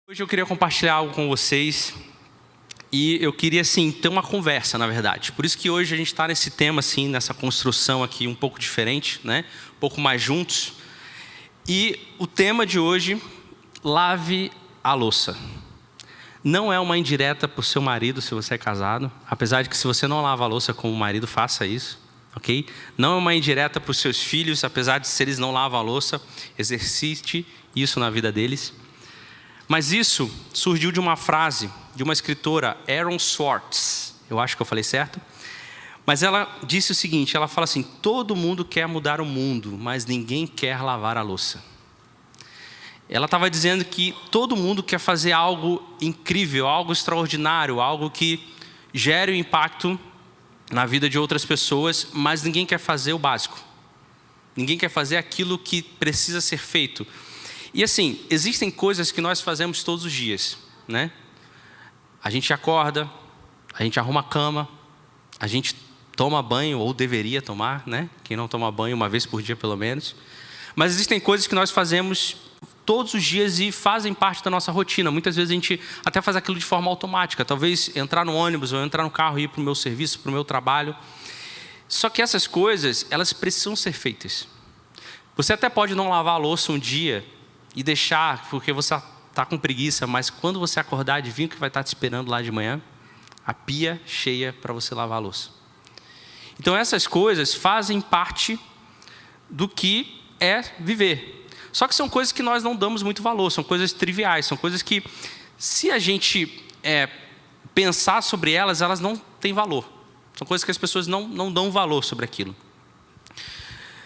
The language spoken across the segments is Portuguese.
Hoje eu queria compartilhar algo com vocês e eu queria, assim, ter uma conversa, na verdade. Por isso que hoje a gente está nesse tema, assim, nessa construção aqui um pouco diferente, né? Um pouco mais juntos. E o tema de hoje, lave a louça. Não é uma indireta para o seu marido se você é casado, apesar de que se você não lava a louça como marido, faça isso, ok? Não é uma indireta para os seus filhos, apesar de se eles não lavam a louça, exercite isso na vida deles. Mas isso surgiu de uma frase de uma escritora, Aaron Swartz. Eu acho que eu falei certo. Mas ela disse o seguinte, ela fala assim: todo mundo quer mudar o mundo, mas ninguém quer lavar a louça. Ela estava dizendo que todo mundo quer fazer algo incrível, algo extraordinário, algo que gere um impacto na vida de outras pessoas, mas ninguém quer fazer o básico. Ninguém quer fazer aquilo que precisa ser feito. E assim, existem coisas que nós fazemos todos os dias, né? A gente acorda, a gente arruma a cama, a gente toma banho, ou deveria tomar, né? Quem não toma banho uma vez por dia pelo menos. Mas existem coisas que nós fazemos todos os dias e fazem parte da nossa rotina. Muitas vezes a gente até faz aquilo de forma automática. Talvez entrar no ônibus ou entrar no carro e ir para o meu serviço, para o meu trabalho. Só que essas coisas, elas precisam ser feitas. Você até pode não lavar a louça um dia e deixar, porque você está com preguiça, mas quando você acordar, adivinha o que vai estar te esperando lá de manhã? A pia cheia para você lavar a louça. Então essas coisas fazem parte do que é viver. Só que são coisas que nós não damos muito valor, são coisas triviais, são coisas que, se a gente pensar sobre elas, elas não têm valor. São coisas que as pessoas não dão valor sobre aquilo.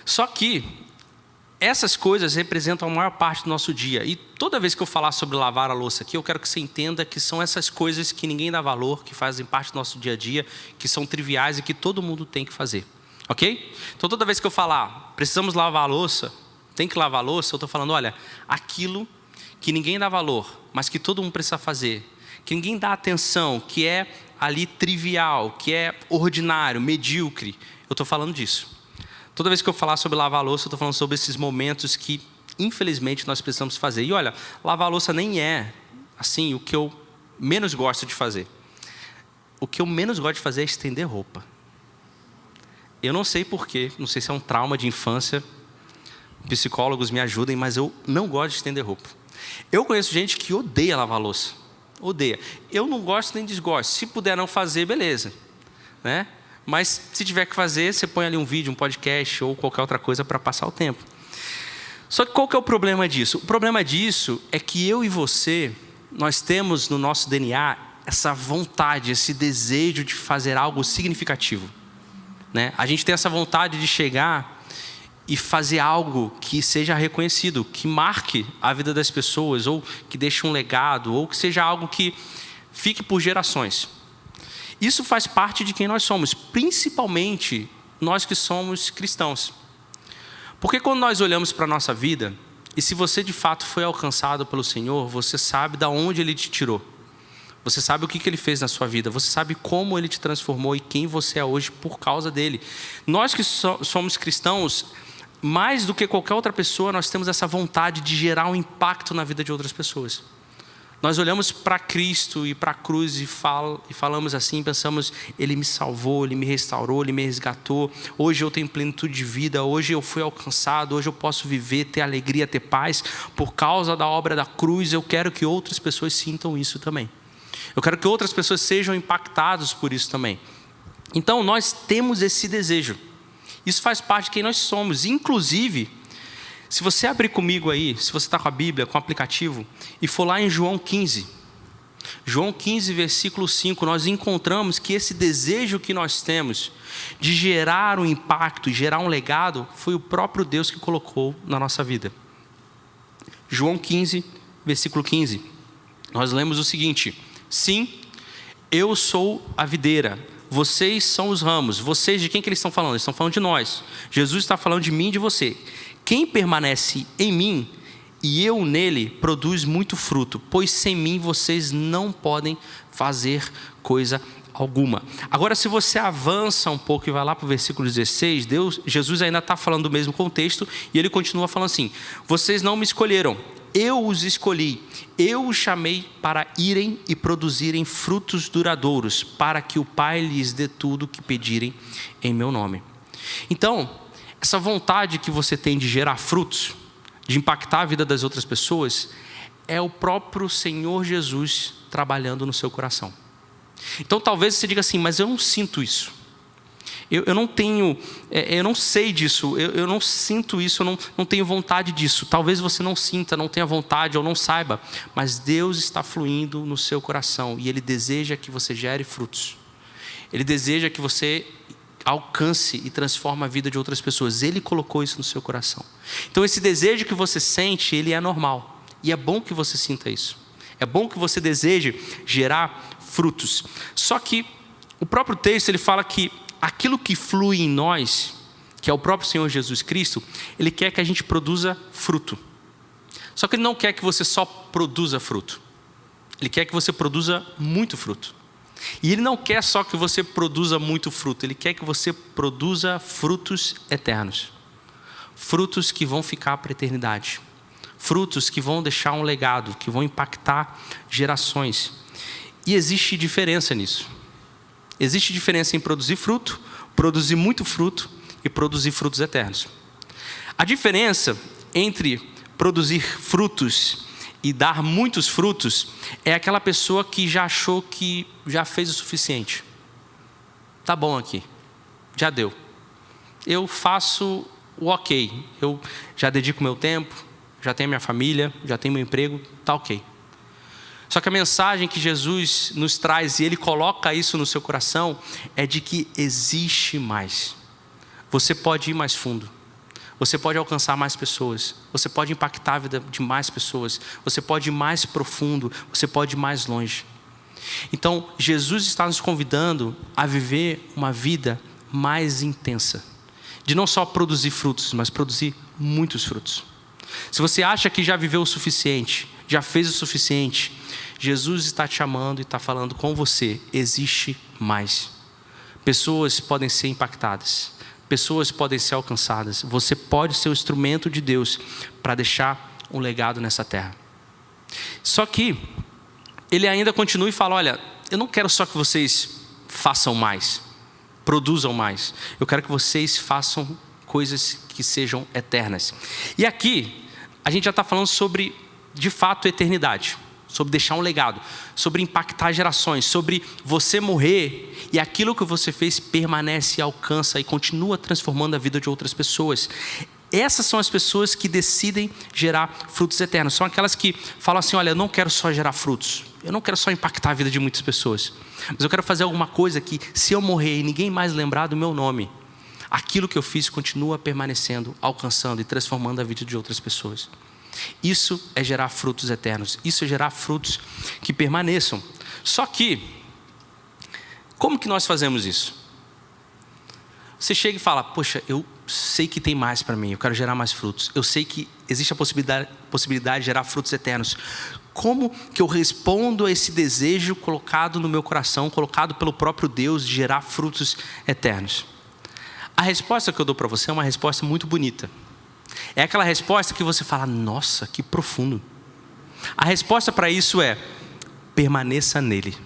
Só que essas coisas representam a maior parte do nosso dia. E toda vez que eu falar sobre lavar a louça aqui, eu quero que você entenda que são essas coisas que ninguém dá valor, que fazem parte do nosso dia a dia, que são triviais e que todo mundo tem que fazer. Ok? Então toda vez que eu falar, precisamos lavar a louça, tem que lavar a louça, eu estou falando, olha, aquilo que ninguém dá valor, mas que todo mundo precisa fazer, que ninguém dá atenção, que é ali trivial, que é ordinário, medíocre, eu estou falando disso. Toda vez que eu falar sobre lavar a louça, eu estou falando sobre esses momentos que, infelizmente, nós precisamos fazer. E olha, lavar a louça nem é, assim, o que eu menos gosto de fazer. O que eu menos gosto de fazer é estender roupa. Eu não sei porquê, não sei se é um trauma de infância, psicólogos me ajudem, mas eu não gosto de estender roupa. Eu conheço gente que odeia lavar a louça. Odeia. Eu não gosto nem desgosto. Se puder não fazer, beleza, né? Mas se tiver que fazer, você põe ali um vídeo, um podcast ou qualquer outra coisa para passar o tempo. Só que qual que é o problema disso? O problema disso é que eu e você, nós temos no nosso DNA essa vontade, esse desejo de fazer algo significativo, né? A gente tem essa vontade de chegar e fazer algo que seja reconhecido, que marque a vida das pessoas, ou que deixe um legado, ou que seja algo que fique por gerações. Isso faz parte de quem nós somos, principalmente nós que somos cristãos. Porque quando nós olhamos para a nossa vida, e se você de fato foi alcançado pelo Senhor, você sabe de onde Ele te tirou. Você sabe o que Ele fez na sua vida, você sabe como Ele te transformou e quem você é hoje por causa dEle. Nós que somos cristãos, mais do que qualquer outra pessoa, nós temos essa vontade de gerar um impacto na vida de outras pessoas. Nós olhamos para Cristo e para a cruz e falamos assim, pensamos, Ele me salvou, Ele me restaurou, Ele me resgatou. Hoje eu tenho plenitude de vida, hoje eu fui alcançado, hoje eu posso viver, ter alegria, ter paz. Por causa da obra da cruz, eu quero que outras pessoas sintam isso também. Eu quero que outras pessoas sejam impactadas por isso também. Então nós temos esse desejo. Isso faz parte de quem nós somos. Inclusive, se você abrir comigo aí, se você está com a Bíblia, com o aplicativo, e for lá em João 15, versículo 5, nós encontramos que esse desejo que nós temos de gerar um impacto, gerar um legado, foi o próprio Deus que colocou na nossa vida. João 15, versículo 15, nós lemos o seguinte: sim, eu sou a videira, vocês são os ramos. Vocês, de quem que eles estão falando? Eles estão falando de nós. Jesus está falando de mim e de você. Quem permanece em mim e eu nele produz muito fruto, pois sem mim vocês não podem fazer coisa alguma. Agora, se você avança um pouco e vai lá para o versículo 16, Jesus ainda está falando do mesmo contexto e ele continua falando assim: vocês não me escolheram, eu os escolhi, eu os chamei para irem e produzirem frutos duradouros, para que o Pai lhes dê tudo o que pedirem em meu nome. Então, essa vontade que você tem de gerar frutos, de impactar a vida das outras pessoas, é o próprio Senhor Jesus trabalhando no seu coração. Então talvez você diga assim, mas eu não sinto isso. Eu não tenho, eu não sei disso, eu não sinto isso, eu não tenho vontade disso. Talvez você não sinta, não tenha vontade ou não saiba, mas Deus está fluindo no seu coração e Ele deseja que você gere frutos. Ele deseja que você alcance e transforme a vida de outras pessoas. Ele colocou isso no seu coração. Então esse desejo que você sente, ele é normal. E é bom que você sinta isso. É bom que você deseje gerar frutos. Só que o próprio texto ele fala que aquilo que flui em nós, que é o próprio Senhor Jesus Cristo, Ele quer que a gente produza fruto. Só que Ele não quer que você só produza fruto. Ele quer que você produza muito fruto. E Ele não quer só que você produza muito fruto. Ele quer que você produza frutos eternos. Frutos que vão ficar para a eternidade. Frutos que vão deixar um legado, que vão impactar gerações. E existe diferença nisso. Existe diferença em produzir fruto, produzir muito fruto e produzir frutos eternos. A diferença entre produzir frutos e dar muitos frutos é aquela pessoa que já achou que já fez o suficiente. Tá bom aqui, já deu. Eu faço o ok, eu já dedico meu tempo, já tenho minha família, já tenho meu emprego, tá ok. Só que a mensagem que Jesus nos traz, e Ele coloca isso no seu coração, é de que existe mais. Você pode ir mais fundo. Você pode alcançar mais pessoas. Você pode impactar a vida de mais pessoas. Você pode ir mais profundo. Você pode ir mais longe. Então, Jesus está nos convidando a viver uma vida mais intensa. De não só produzir frutos, mas produzir muitos frutos. Se você acha que já viveu o suficiente, já fez o suficiente, Jesus está te chamando e está falando com você, existe mais. Pessoas podem ser impactadas, pessoas podem ser alcançadas. Você pode ser o instrumento de Deus para deixar um legado nessa terra. Só que Ele ainda continua e fala, olha, eu não quero só que vocês façam mais, produzam mais. Eu quero que vocês façam coisas que sejam eternas. E aqui, a gente já está falando sobre, de fato, eternidade. Sobre deixar um legado. Sobre impactar gerações. Sobre você morrer e aquilo que você fez permanece, alcança e continua transformando a vida de outras pessoas. Essas são as pessoas que decidem gerar frutos eternos. São aquelas que falam assim, olha, eu não quero só gerar frutos. Eu não quero só impactar a vida de muitas pessoas. Mas eu quero fazer alguma coisa que, se eu morrer e ninguém mais lembrar do meu nome, aquilo que eu fiz continua permanecendo, alcançando e transformando a vida de outras pessoas. Isso é gerar frutos eternos. Isso é gerar frutos que permaneçam. Só que, como que nós fazemos isso? Você chega e fala, poxa, eu sei que tem mais para mim, eu quero gerar mais frutos. Eu sei que existe a possibilidade de gerar frutos eternos. Como que eu respondo a esse desejo colocado no meu coração, colocado pelo próprio Deus de gerar frutos eternos? A resposta que eu dou para você é uma resposta muito bonita. É aquela resposta que você fala, nossa, que profundo. A resposta para isso é, permaneça nele.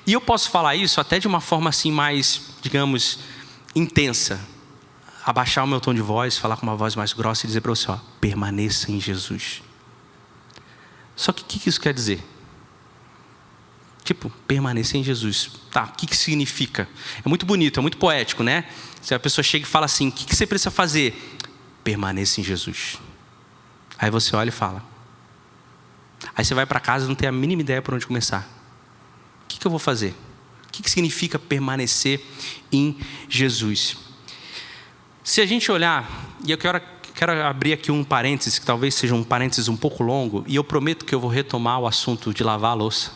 E eu posso falar isso até de uma forma assim mais, digamos, intensa. Abaixar o meu tom de voz, falar com uma voz mais grossa e dizer para você, ó, permaneça em Jesus. Só que o que isso quer dizer? Tipo, permanecer em Jesus. Tá, o que significa? É muito bonito, é muito poético, né? Se a pessoa chega e fala assim, o que você precisa fazer? Permaneça em Jesus. Aí você olha e fala. Aí você vai para casa e não tem a mínima ideia por onde começar. O que eu vou fazer? O que significa permanecer em Jesus? Se a gente olhar, e eu quero abrir aqui um parênteses, que talvez seja um parênteses um pouco longo, e eu prometo que eu vou retomar o assunto de lavar a louça.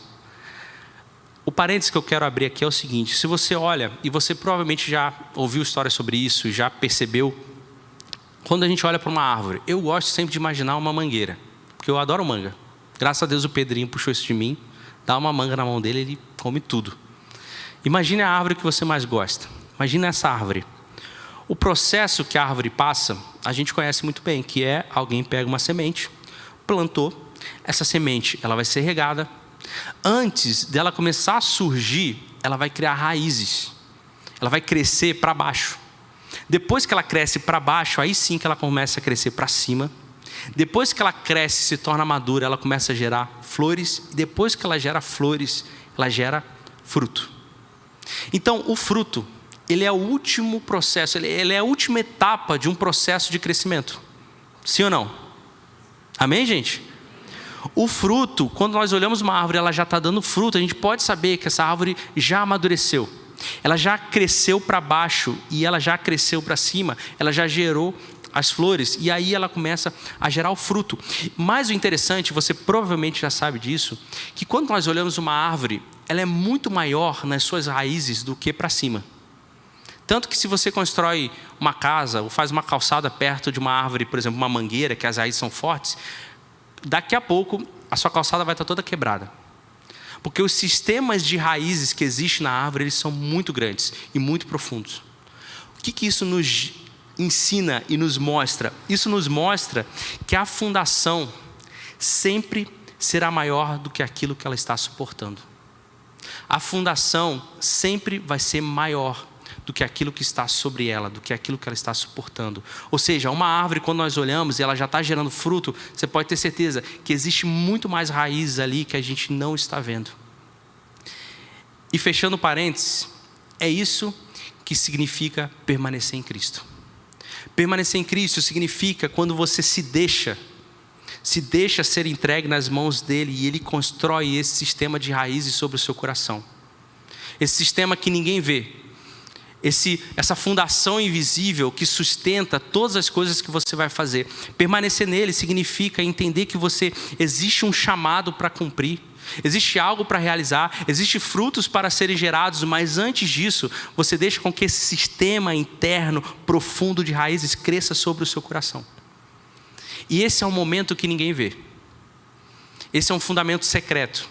O parênteses que eu quero abrir aqui é o seguinte, se você olha, e você provavelmente já ouviu histórias sobre isso, já percebeu, quando a gente olha para uma árvore, eu gosto sempre de imaginar uma mangueira, porque eu adoro manga. Graças a Deus o Pedrinho puxou isso de mim, dá uma manga na mão dele, ele come tudo. Imagine a árvore que você mais gosta, imagine essa árvore. O processo que a árvore passa, a gente conhece muito bem, que é alguém pega uma semente, plantou, essa semente ela vai ser regada. Antes dela começar a surgir, ela vai criar raízes. Ela vai crescer para baixo. Depois que ela cresce para baixo, aí sim que ela começa a crescer para cima. Depois que ela cresce e se torna madura, ela começa a gerar flores. E depois que ela gera flores, ela gera fruto. Então, o fruto, ele é o último processo, ele é a última etapa de um processo de crescimento. Sim ou não? Amém, gente? O fruto, quando nós olhamos uma árvore, ela já está dando fruto, a gente pode saber que essa árvore já amadureceu. Ela já cresceu para baixo e ela já cresceu para cima, ela já gerou as flores e aí ela começa a gerar o fruto. Mas o interessante, você provavelmente já sabe disso, que quando nós olhamos uma árvore, ela é muito maior nas suas raízes do que para cima. Tanto que se você constrói uma casa ou faz uma calçada perto de uma árvore, por exemplo, uma mangueira, que as raízes são fortes, daqui a pouco a sua calçada vai estar toda quebrada. Porque os sistemas de raízes que existem na árvore, eles são muito grandes e muito profundos. O que isso nos ensina e nos mostra? Isso nos mostra que a fundação sempre será maior do que aquilo que ela está suportando. A fundação sempre vai ser maior do que aquilo que está sobre ela, do que aquilo que ela está suportando. Ou seja, uma árvore, quando nós olhamos e ela já está gerando fruto, você pode ter certeza que existe muito mais raízes ali que a gente não está vendo. E fechando parênteses, é isso que significa permanecer em Cristo. Permanecer em Cristo significa quando você se deixa ser entregue nas mãos dele e ele constrói esse sistema de raízes sobre o seu coração. Esse sistema que ninguém vê. Essa fundação invisível que sustenta todas as coisas que você vai fazer. Permanecer nele significa entender que existe um chamado para cumprir, existe algo para realizar, existe frutos para serem gerados, mas antes disso, você deixa com que esse sistema interno profundo de raízes cresça sobre o seu coração. E esse é um momento que ninguém vê. Esse é um fundamento secreto,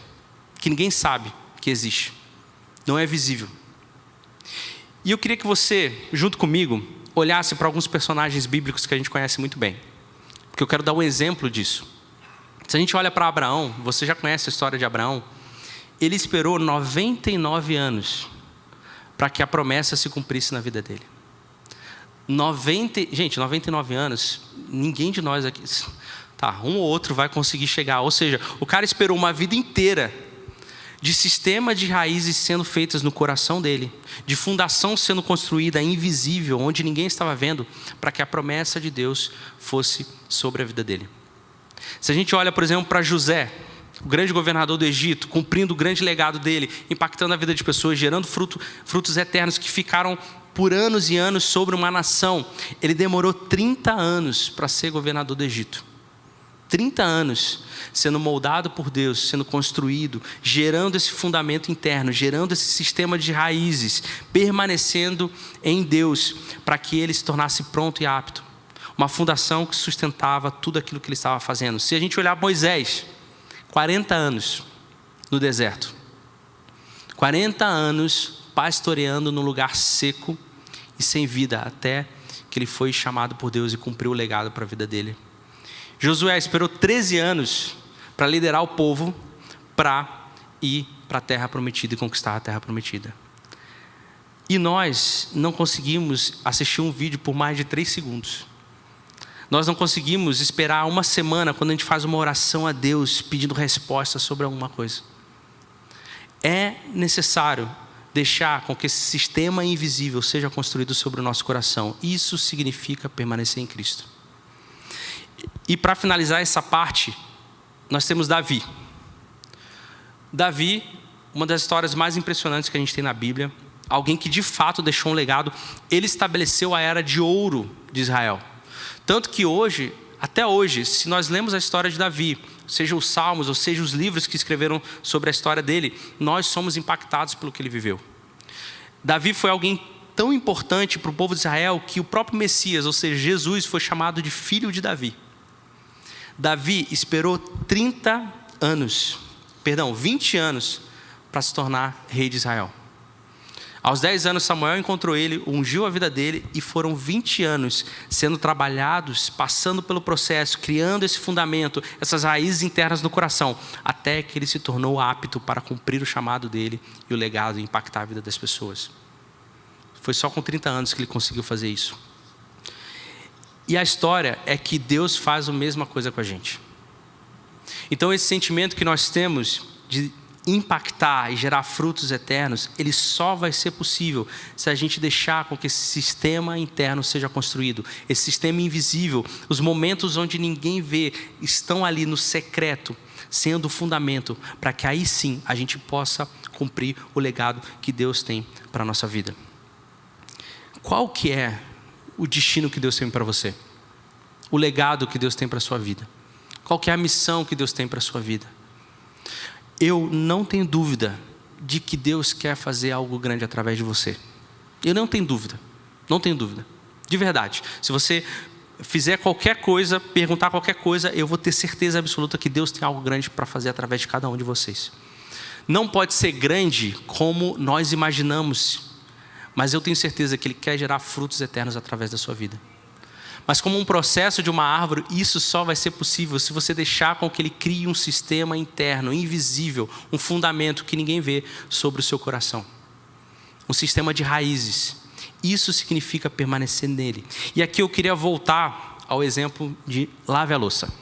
que ninguém sabe que existe. Não é visível. E eu queria que você, junto comigo, olhasse para alguns personagens bíblicos que a gente conhece muito bem. Porque eu quero dar um exemplo disso. Se a gente olha para Abraão, você já conhece a história de Abraão. Ele esperou 99 anos para que a promessa se cumprisse na vida dele. 99 anos, ninguém de nós aqui, um ou outro vai conseguir chegar. Ou seja, o cara esperou uma vida inteira de sistema de raízes sendo feitas no coração dele, de fundação sendo construída invisível, onde ninguém estava vendo, para que a promessa de Deus fosse sobre a vida dele. Se a gente olha, por exemplo, para José, o grande governador do Egito, cumprindo o grande legado dele, impactando a vida de pessoas, gerando frutos eternos que ficaram por anos e anos sobre uma nação. Ele demorou 30 anos para ser governador do Egito. 30 anos sendo moldado por Deus, sendo construído, gerando esse fundamento interno, gerando esse sistema de raízes, permanecendo em Deus, para que ele se tornasse pronto e apto. Uma fundação que sustentava tudo aquilo que ele estava fazendo. Se a gente olhar Moisés, 40 anos no deserto. 40 anos pastoreando num lugar seco e sem vida, até que ele foi chamado por Deus e cumpriu o legado para a vida dele. Josué esperou 13 anos para liderar o povo para ir para a terra prometida e conquistar a terra prometida. E nós não conseguimos assistir um vídeo por mais de 3 segundos. Nós não conseguimos esperar uma semana quando a gente faz uma oração a Deus pedindo resposta sobre alguma coisa. É necessário deixar com que esse sistema invisível seja construído sobre o nosso coração. Isso significa permanecer em Cristo. E para finalizar essa parte, nós temos Davi. Davi, uma das histórias mais impressionantes que a gente tem na Bíblia. Alguém que de fato deixou um legado. Ele estabeleceu a era de ouro de Israel. Tanto que hoje, até hoje, se nós lemos a história de Davi, seja os Salmos, ou seja os livros que escreveram sobre a história dele, nós somos impactados pelo que ele viveu. Davi foi alguém tão importante para o povo de Israel que o próprio Messias, ou seja, Jesus, foi chamado de filho de Davi. Davi esperou 20 anos para se tornar rei de Israel. Aos 10 anos, Samuel encontrou ele, ungiu a vida dele, e foram 20 anos sendo trabalhados, passando pelo processo, criando esse fundamento, essas raízes internas no coração, até que ele se tornou apto para cumprir o chamado dele e o legado e impactar a vida das pessoas. Foi só com 30 anos que ele conseguiu fazer isso. E a história é que Deus faz a mesma coisa com a gente. Então esse sentimento que nós temos de impactar e gerar frutos eternos, ele só vai ser possível se a gente deixar com que esse sistema interno seja construído. Esse sistema invisível, os momentos onde ninguém vê, estão ali no secreto, sendo o fundamento para que aí sim a gente possa cumprir o legado que Deus tem para a nossa vida. Qual que é o destino que Deus tem para você? O legado que Deus tem para a sua vida? Qual que é a missão que Deus tem para a sua vida? Eu não tenho dúvida de que Deus quer fazer algo grande através de você. Eu não tenho dúvida. Não tenho dúvida. De verdade. Se você fizer qualquer coisa, perguntar qualquer coisa, eu vou ter certeza absoluta que Deus tem algo grande para fazer através de cada um de vocês. Não pode ser grande como nós imaginamos, mas eu tenho certeza que Ele quer gerar frutos eternos através da sua vida. Mas como um processo de uma árvore, isso só vai ser possível se você deixar com que Ele crie um sistema interno, invisível, um fundamento que ninguém vê sobre o seu coração. Um sistema de raízes. Isso significa permanecer nele. E aqui eu queria voltar ao exemplo de lave a louça.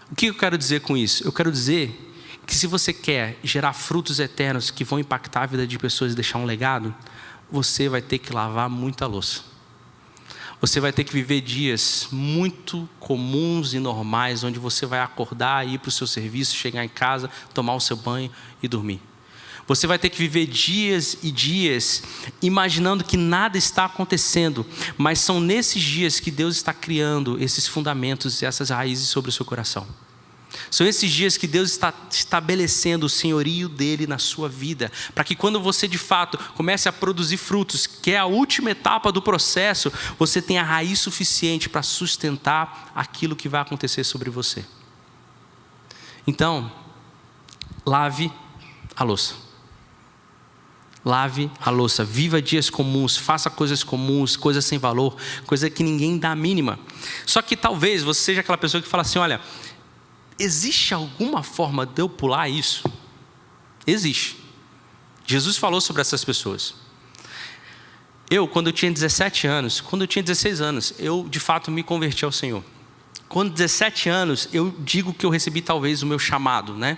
O que eu quero dizer com isso? Eu quero dizer que se você quer gerar frutos eternos que vão impactar a vida de pessoas e deixar um legado, você vai ter que lavar muita louça. Você vai ter que viver dias muito comuns e normais, onde você vai acordar, ir para o seu serviço, chegar em casa, tomar o seu banho e dormir. Você vai ter que viver dias e dias imaginando que nada está acontecendo, mas são nesses dias que Deus está criando esses fundamentos e essas raízes sobre o seu coração. São esses dias que Deus está estabelecendo o senhorio dele na sua vida, para que quando você de fato comece a produzir frutos, que é a última etapa do processo, você tenha raiz suficiente para sustentar aquilo que vai acontecer sobre você. Então, lave a louça. Lave a louça, viva dias comuns, faça coisas comuns, coisas sem valor, coisa que ninguém dá a mínima. Só que talvez você seja aquela pessoa que fala assim, olha, existe alguma forma de eu pular isso? Existe. Jesus falou sobre essas pessoas. Quando eu tinha 17 anos, quando eu tinha 16 anos, eu de fato me converti ao Senhor. Com 17 anos, eu digo que eu recebi talvez o meu chamado, né?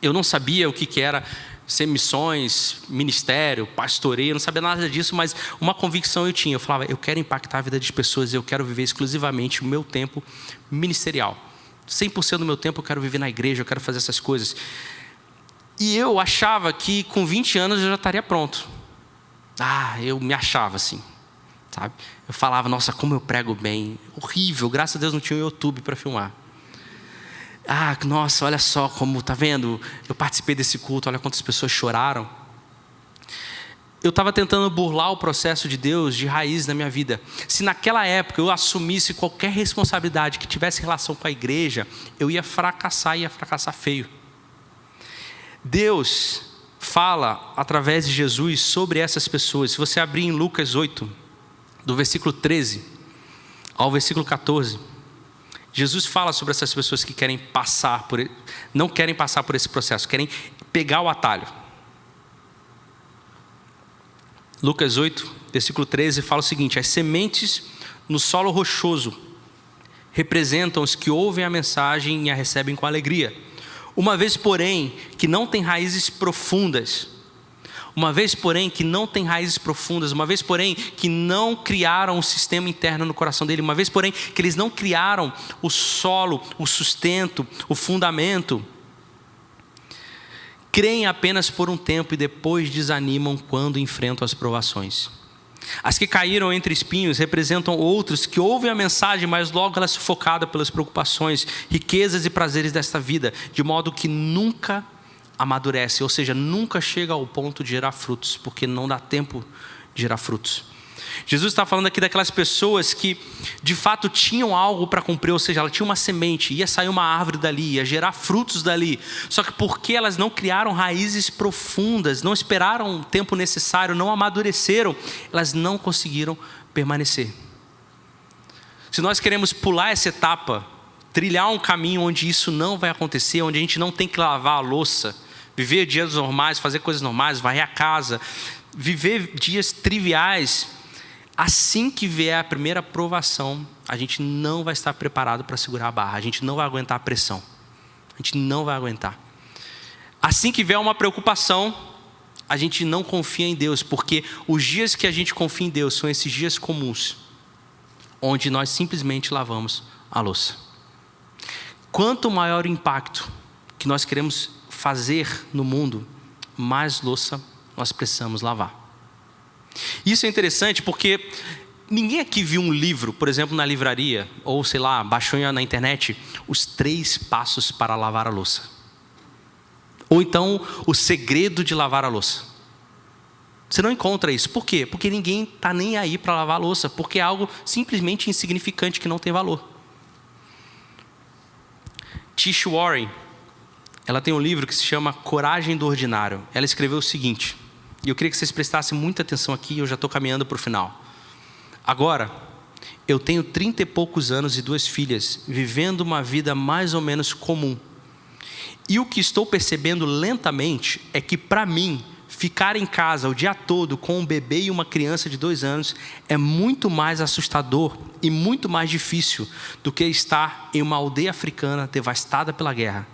Eu não sabia o que era ser missões, ministério, pastoreio, eu não sabia nada disso, mas uma convicção eu tinha. Eu falava, eu quero impactar a vida de pessoas, eu quero viver exclusivamente o meu tempo ministerial. 100% do meu tempo eu quero viver na igreja, eu quero fazer essas coisas. E eu achava que com 20 anos eu já estaria pronto. Eu me achava assim, sabe? Eu falava, nossa, como eu prego bem. Horrível, graças a Deus não tinha o YouTube para filmar. Nossa, olha só como, tá vendo? Eu participei desse culto, olha quantas pessoas choraram. Eu estava tentando burlar o processo de Deus de raiz na minha vida. Se naquela época eu assumisse qualquer responsabilidade que tivesse relação com a igreja, eu ia fracassar feio. Deus fala através de Jesus sobre essas pessoas. Se você abrir em Lucas 8, do versículo 13 ao versículo 14, Jesus fala sobre essas pessoas que não querem passar por esse processo, querem pegar o atalho. Lucas 8, versículo 13, fala o seguinte: as sementes no solo rochoso representam os que ouvem a mensagem e a recebem com alegria. Uma vez, porém, que não tem raízes profundas, uma vez, porém, que não criaram o sistema interno no coração dele, uma vez, porém, que eles não criaram o solo, o sustento, o fundamento, creem apenas por um tempo e depois desanimam quando enfrentam as provações. As que caíram entre espinhos representam outros que ouvem a mensagem, mas logo ela é sufocada pelas preocupações, riquezas e prazeres desta vida, de modo que nunca amadurece, ou seja, nunca chega ao ponto de gerar frutos, porque não dá tempo de gerar frutos. Jesus está falando aqui daquelas pessoas que de fato tinham algo para cumprir, ou seja, ela tinha uma semente, ia sair uma árvore dali, ia gerar frutos dali. Só que porque elas não criaram raízes profundas, não esperaram o tempo necessário, não amadureceram, elas não conseguiram permanecer. Se nós queremos pular essa etapa, trilhar um caminho onde isso não vai acontecer, onde a gente não tem que lavar a louça, viver dias normais, fazer coisas normais, varrer a casa, viver dias triviais, assim que vier a primeira provação, a gente não vai estar preparado para segurar a barra, a gente não vai aguentar a pressão, a gente não vai aguentar. Assim que vier uma preocupação, a gente não confia em Deus, porque os dias que a gente confia em Deus são esses dias comuns, onde nós simplesmente lavamos a louça. Quanto maior o impacto que nós queremos fazer no mundo, mais louça nós precisamos lavar. Isso é interessante porque ninguém aqui viu um livro, por exemplo, na livraria, ou sei lá, baixou na internet, os 3 passos para lavar a louça. Ou então, o segredo de lavar a louça. Você não encontra isso. Por quê? Porque ninguém está nem aí para lavar a louça, porque é algo simplesmente insignificante que não tem valor. Tish Warren, ela tem um livro que se chama Coragem do Ordinário. Ela escreveu o seguinte, e eu queria que vocês prestassem muita atenção aqui, eu já estou caminhando para o final. Agora, eu tenho 30 e poucos anos e 2 filhas, vivendo uma vida mais ou menos comum. E o que estou percebendo lentamente é que, para mim, ficar em casa o dia todo com um bebê e uma criança de 2 anos é muito mais assustador e muito mais difícil do que estar em uma aldeia africana devastada pela guerra.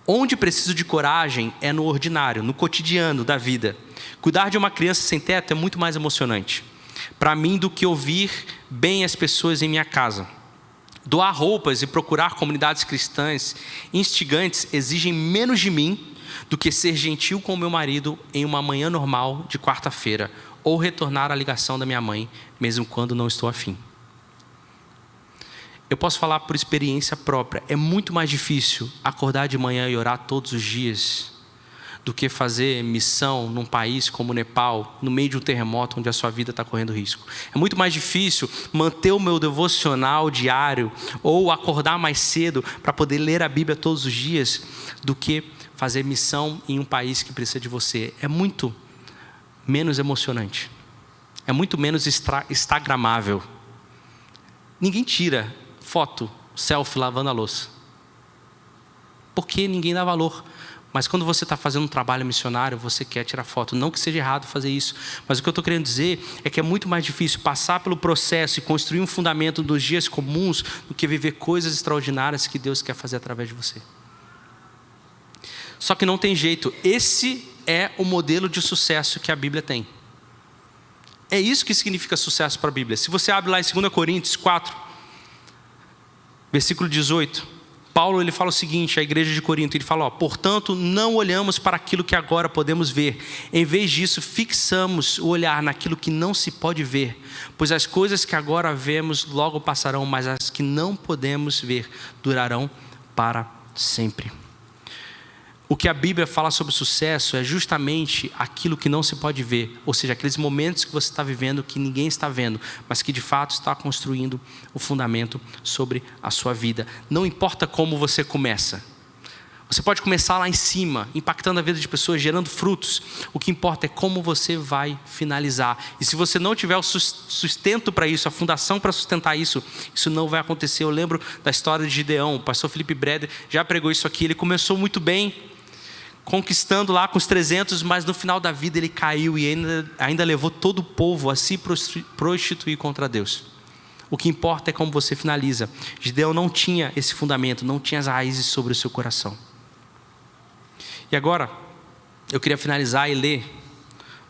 Onde preciso de coragem é no ordinário, no cotidiano da vida. Cuidar de uma criança sem teto é muito mais emocionante para mim do que ouvir bem as pessoas em minha casa. Doar roupas e procurar comunidades cristãs instigantes exigem menos de mim do que ser gentil com o meu marido em uma manhã normal de quarta-feira, ou retornar a ligação da minha mãe, mesmo quando não estou afim. Eu posso falar por experiência própria, é muito mais difícil acordar de manhã e orar todos os dias do que fazer missão num país como o Nepal, no meio de um terremoto onde a sua vida está correndo risco. É muito mais difícil manter o meu devocional diário ou acordar mais cedo para poder ler a Bíblia todos os dias do que fazer missão em um país que precisa de você. É muito menos emocionante. É muito menos instagramável. Ninguém tira foto, selfie lavando a louça. Porque ninguém dá valor. Mas quando você está fazendo um trabalho missionário, você quer tirar foto. Não que seja errado fazer isso. Mas o que eu estou querendo dizer é que é muito mais difícil passar pelo processo e construir um fundamento dos dias comuns do que viver coisas extraordinárias que Deus quer fazer através de você. Só que não tem jeito. Esse é o modelo de sucesso que a Bíblia tem. É isso que significa sucesso para a Bíblia. Se você abre lá em 2 Coríntios 4, versículo 18... Paulo ele fala o seguinte, à igreja de Corinto, ele fala, portanto, não olhamos para aquilo que agora podemos ver. Em vez disso, fixamos o olhar naquilo que não se pode ver. Pois as coisas que agora vemos logo passarão, mas as que não podemos ver durarão para sempre. O que a Bíblia fala sobre sucesso é justamente aquilo que não se pode ver. Ou seja, aqueles momentos que você está vivendo que ninguém está vendo, mas que de fato está construindo o fundamento sobre a sua vida. Não importa como você começa. Você pode começar lá em cima, impactando a vida de pessoas, gerando frutos. O que importa é como você vai finalizar. E se você não tiver o sustento para isso, a fundação para sustentar isso, isso não vai acontecer. Eu lembro da história de Gideão. O pastor Felipe Breder já pregou isso aqui. Ele começou muito bem, conquistando lá com os 300, mas no final da vida ele caiu e ainda levou todo o povo a se prostituir contra Deus. O que importa é como você finaliza. Gideão não tinha esse fundamento, não tinha as raízes sobre o seu coração. E agora, eu queria finalizar e ler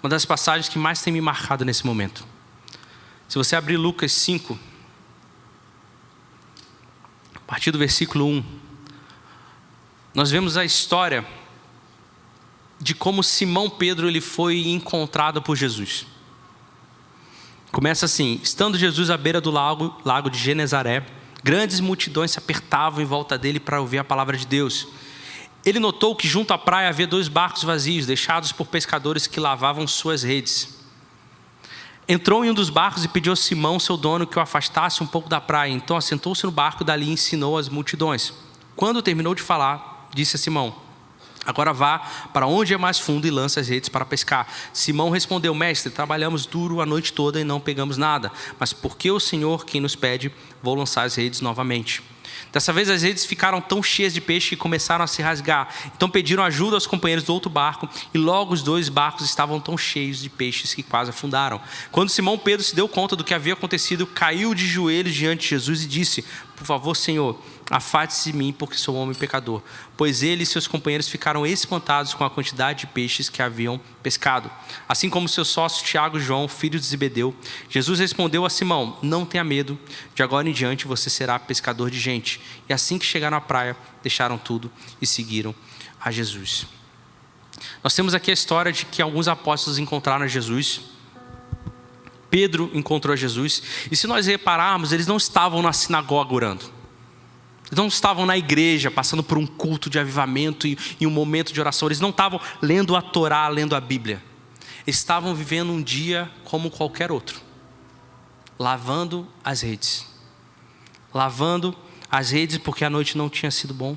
uma das passagens que mais tem me marcado nesse momento. Se você abrir Lucas 5, a partir do versículo 1, nós vemos a história de como Simão Pedro ele foi encontrado por Jesus. Começa assim: estando Jesus à beira do lago de Genezaré, grandes multidões se apertavam em volta dele para ouvir a palavra de Deus. Ele notou que junto à praia havia 2 barcos vazios, deixados por pescadores que lavavam suas redes. Entrou em um dos barcos e pediu a Simão, seu dono, que o afastasse um pouco da praia. Então assentou-se no barco e dali ensinou as multidões. Quando terminou de falar, disse a Simão: agora vá para onde é mais fundo e lance as redes para pescar. Simão respondeu: mestre, trabalhamos duro a noite toda e não pegamos nada. Mas porque o Senhor quem nos pede, vou lançar as redes novamente. Dessa vez as redes ficaram tão cheias de peixe que começaram a se rasgar. Então pediram ajuda aos companheiros do outro barco e logo os 2 barcos estavam tão cheios de peixes que quase afundaram. Quando Simão Pedro se deu conta do que havia acontecido, caiu de joelhos diante de Jesus e disse: por favor, Senhor, afaste-se de mim, porque sou um homem pecador. Pois ele e seus companheiros ficaram espantados com a quantidade de peixes que haviam pescado. Assim como seus sócios Tiago e João, filhos de Zebedeu. Jesus respondeu a Simão: não tenha medo, de agora em diante você será pescador de gente. E assim que chegaram à praia, deixaram tudo e seguiram a Jesus. Nós temos aqui a história de que alguns apóstolos encontraram Jesus. Pedro encontrou Jesus. E se nós repararmos, eles não estavam na sinagoga orando. Eles não estavam na igreja, passando por um culto de avivamento e um momento de oração. Eles não estavam lendo a Torá, lendo a Bíblia. Eles estavam vivendo um dia como qualquer outro. Lavando as redes. Lavando as redes porque a noite não tinha sido bom.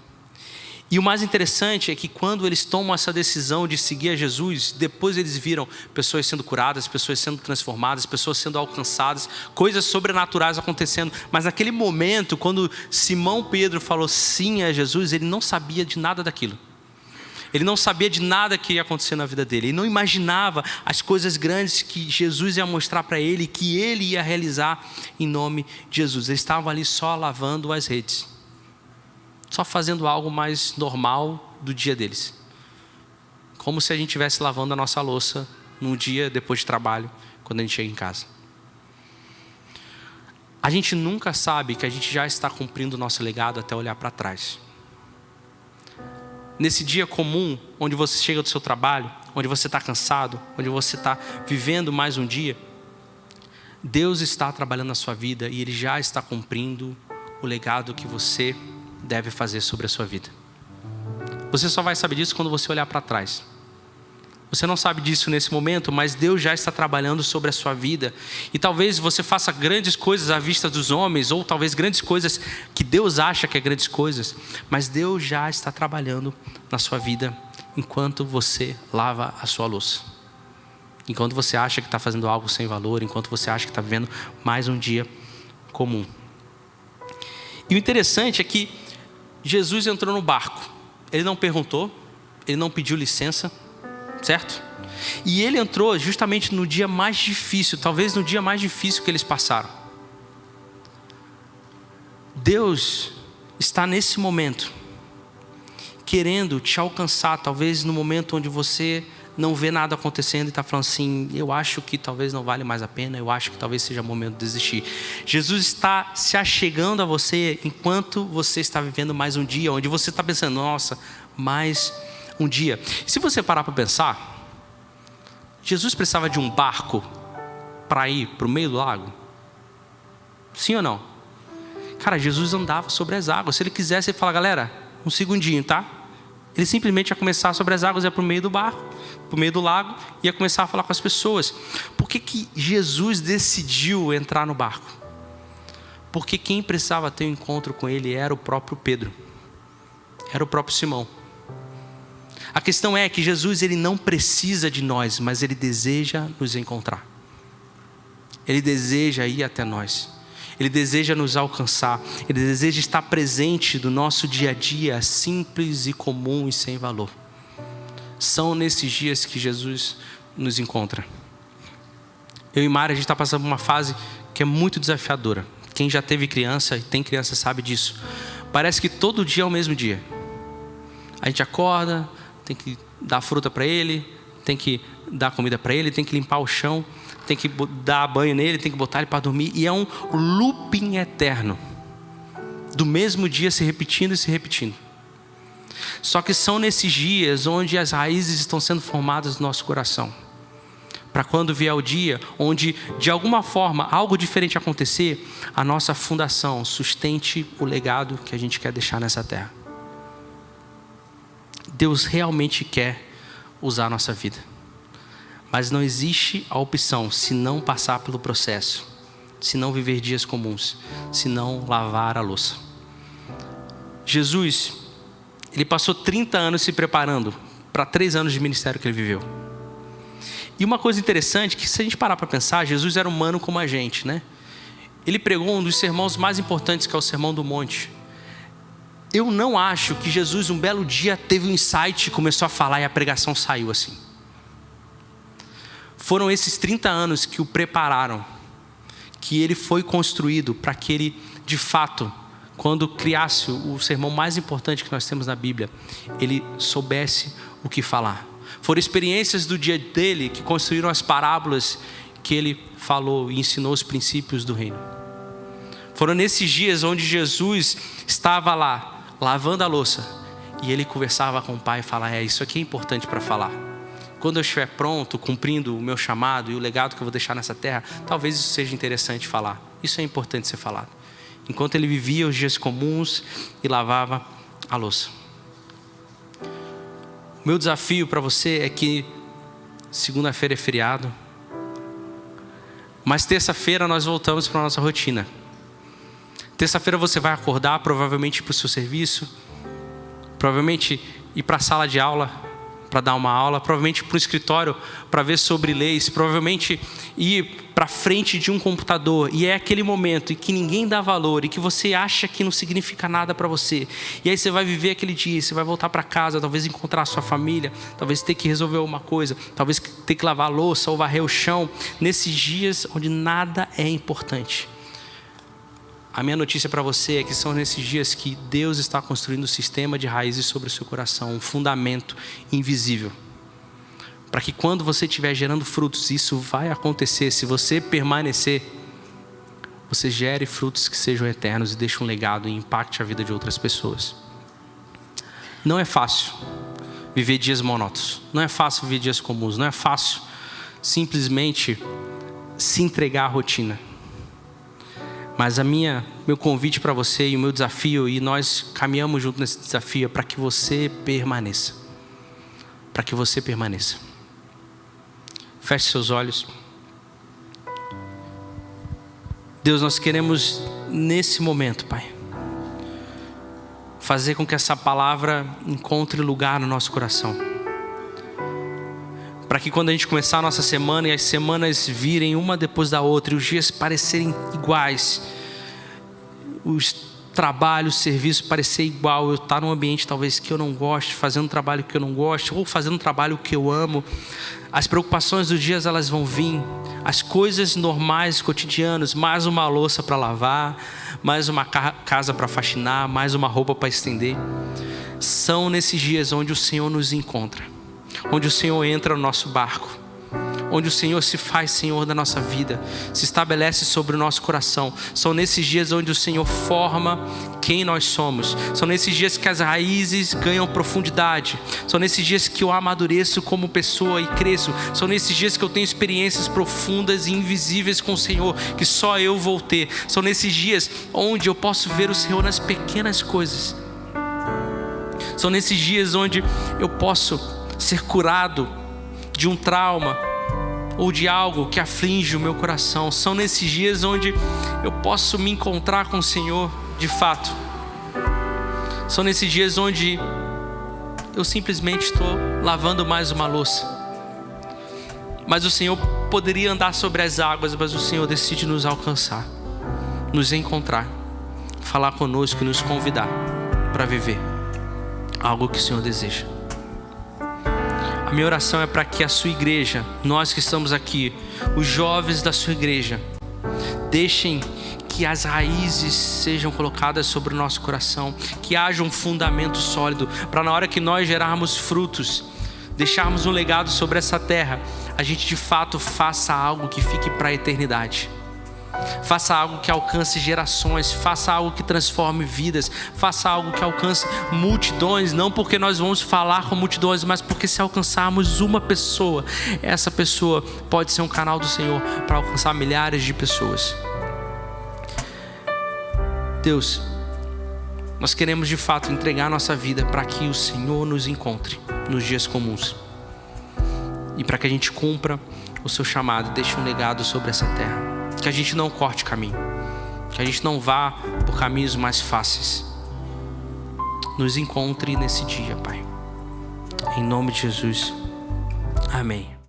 E o mais interessante é que quando eles tomam essa decisão de seguir a Jesus, depois eles viram pessoas sendo curadas, pessoas sendo transformadas, pessoas sendo alcançadas, coisas sobrenaturais acontecendo. Mas naquele momento, quando Simão Pedro falou sim a Jesus, ele não sabia de nada daquilo. Ele não sabia de nada que ia acontecer na vida dele. Ele não imaginava as coisas grandes que Jesus ia mostrar para ele, que ele ia realizar em nome de Jesus. Eles estavam ali só lavando as redes. Só fazendo algo mais normal do dia deles. Como se a gente estivesse lavando a nossa louça num dia depois de trabalho, quando a gente chega em casa. A gente nunca sabe que a gente já está cumprindo o nosso legado até olhar para trás. Nesse dia comum, onde você chega do seu trabalho, onde você está cansado, onde você está vivendo mais um dia, Deus está trabalhando na sua vida e Ele já está cumprindo o legado que você deve fazer sobre a sua vida. Você só vai saber disso quando você olhar para trás. Você não sabe disso nesse momento, mas Deus já está trabalhando sobre a sua vida. E talvez você faça grandes coisas à vista dos homens, ou talvez grandes coisas que Deus acha que é grandes coisas, mas Deus já está trabalhando na sua vida enquanto você lava a sua louça. Enquanto você acha que está fazendo algo sem valor, enquanto você acha que está vivendo mais um dia comum. E o interessante é que Jesus entrou no barco. Ele não perguntou, ele não pediu licença, certo? E ele entrou justamente no dia mais difícil, talvez no dia mais difícil que eles passaram. Deus está nesse momento querendo te alcançar, talvez no momento onde você não vê nada acontecendo e está falando assim: eu acho que talvez não vale mais a pena, eu acho que talvez seja o momento de desistir. Jesus está se achegando a você enquanto você está vivendo mais um dia, onde você está pensando: nossa, mais um dia. Se você parar para pensar, Jesus precisava de um barco para ir para o meio do lago? Sim ou não? Cara, Jesus andava sobre as águas. Se ele quisesse, ele fala: galera, um segundinho, tá? Ele simplesmente ia começar sobre as águas, ia para o meio do barco, para o meio do lago, ia começar a falar com as pessoas. Por que Jesus decidiu entrar no barco? Porque quem precisava ter um encontro com ele era o próprio Pedro, era o próprio Simão. A questão é que Jesus, ele não precisa de nós, mas ele deseja nos encontrar. Ele deseja ir até nós. Ele deseja nos alcançar. Ele deseja estar presente no nosso dia a dia, simples e comum e sem valor. São nesses dias que Jesus nos encontra. Eu e Mari, a gente está passando por uma fase que é muito desafiadora. Quem já teve criança e tem criança sabe disso. Parece que todo dia é o mesmo dia. A gente acorda, tem que dar fruta para ele, tem que dar comida para ele, tem que limpar o chão, tem que dar banho nele, tem que botar ele para dormir. E é um looping eterno, do mesmo dia se repetindo e se repetindo. Só que são nesses dias onde as raízes estão sendo formadas no nosso coração, para quando vier o dia onde de alguma forma algo diferente acontecer, a nossa fundação sustente o legado que a gente quer deixar nessa terra. Deus realmente quer usar a nossa vida, Mas não existe a opção se não passar pelo processo, se não viver dias comuns, se não lavar a louça. Jesus, ele passou 30 anos se preparando para 3 anos de ministério que ele viveu. E uma coisa interessante, que se a gente parar para pensar, Jesus era humano como a gente, né? Ele pregou um dos sermões mais importantes, que é o Sermão do Monte. Eu não acho que Jesus um belo dia teve um insight, começou a falar e a pregação saiu assim. Foram esses 30 anos que o prepararam, que ele foi construído para que ele, de fato, quando criasse o sermão mais importante que nós temos na Bíblia, ele soubesse o que falar. Foram experiências do dia dele que construíram as parábolas que ele falou e ensinou os princípios do reino. Foram nesses dias onde Jesus estava lá, lavando a louça, e ele conversava com o Pai e falava: isso aqui é importante para falar. Quando eu estiver pronto, cumprindo o meu chamado e o legado que eu vou deixar nessa terra, talvez isso seja interessante falar. Isso é importante ser falado. Enquanto ele vivia os dias comuns e lavava a louça. O meu desafio para você é que segunda-feira é feriado, mas terça-feira nós voltamos para a nossa rotina. Terça-feira você vai acordar, provavelmente para o seu serviço, provavelmente ir para a sala de aula para dar uma aula, provavelmente para o escritório para ver sobre leis, provavelmente ir para frente de um computador, e é aquele momento em que ninguém dá valor e que você acha que não significa nada para você, e aí você vai viver aquele dia, você vai voltar para casa, talvez encontrar a sua família, talvez ter que resolver alguma coisa, talvez ter que lavar a louça ou varrer o chão, nesses dias onde nada é importante. A minha notícia para você é que são nesses dias que Deus está construindo um sistema de raízes sobre o seu coração, um fundamento invisível. Para que quando você estiver gerando frutos, isso vai acontecer. Se você permanecer, você gere frutos que sejam eternos e deixe um legado e impacte a vida de outras pessoas. Não é fácil viver dias monótonos. Não é fácil viver dias comuns. Não é fácil simplesmente se entregar à rotina. Mas meu convite para você e o meu desafio, e nós caminhamos junto nesse desafio, é para que você permaneça. Para que você permaneça. Feche seus olhos. Deus, nós queremos nesse momento, Pai, fazer com que essa palavra encontre lugar no nosso coração. Para que quando a gente começar a nossa semana e as semanas virem uma depois da outra e os dias parecerem iguais, os trabalhos, o serviço parecer igual, eu estar num ambiente talvez que eu não goste, fazendo um trabalho que eu não gosto, ou fazendo um trabalho que eu amo, as preocupações dos dias elas vão vir, as coisas normais, cotidianas, mais uma louça para lavar, mais uma casa para faxinar, mais uma roupa para estender. São nesses dias onde o Senhor nos encontra, onde o Senhor entra no nosso barco, onde o Senhor se faz Senhor da nossa vida, se estabelece sobre o nosso coração. São nesses dias onde o Senhor forma quem nós somos. São nesses dias que as raízes ganham profundidade. São nesses dias que eu amadureço como pessoa e cresço. São nesses dias que eu tenho experiências profundas e invisíveis com o Senhor, que só eu vou ter. São nesses dias onde eu posso ver o Senhor nas pequenas coisas. São nesses dias onde eu posso ser curado de um trauma ou de algo que aflige o meu coração. São nesses dias onde eu posso me encontrar com o Senhor de fato. São nesses dias onde eu simplesmente estou lavando mais uma louça, mas o Senhor poderia andar sobre as águas, mas o Senhor decide nos alcançar, nos encontrar, falar conosco e nos convidar para viver algo que o Senhor deseja. A minha oração é para que a sua igreja, nós que estamos aqui, os jovens da sua igreja, deixem que as raízes sejam colocadas sobre o nosso coração, que haja um fundamento sólido, para na hora que nós gerarmos frutos, deixarmos um legado sobre essa terra, a gente de fato faça algo que fique para a eternidade. Faça algo que alcance gerações, faça algo que transforme vidas, faça algo que alcance multidões, não porque nós vamos falar com multidões, mas porque se alcançarmos uma pessoa, essa pessoa pode ser um canal do Senhor para alcançar milhares de pessoas. Deus, nós queremos de fato entregar nossa vida para que o Senhor nos encontre nos dias comuns. e para que a gente cumpra o seu chamado, deixe um legado sobre essa terra. Que a gente não corte caminho, que a gente não vá por caminhos mais fáceis. Nos encontre nesse dia, Pai. Em nome de Jesus. Amém.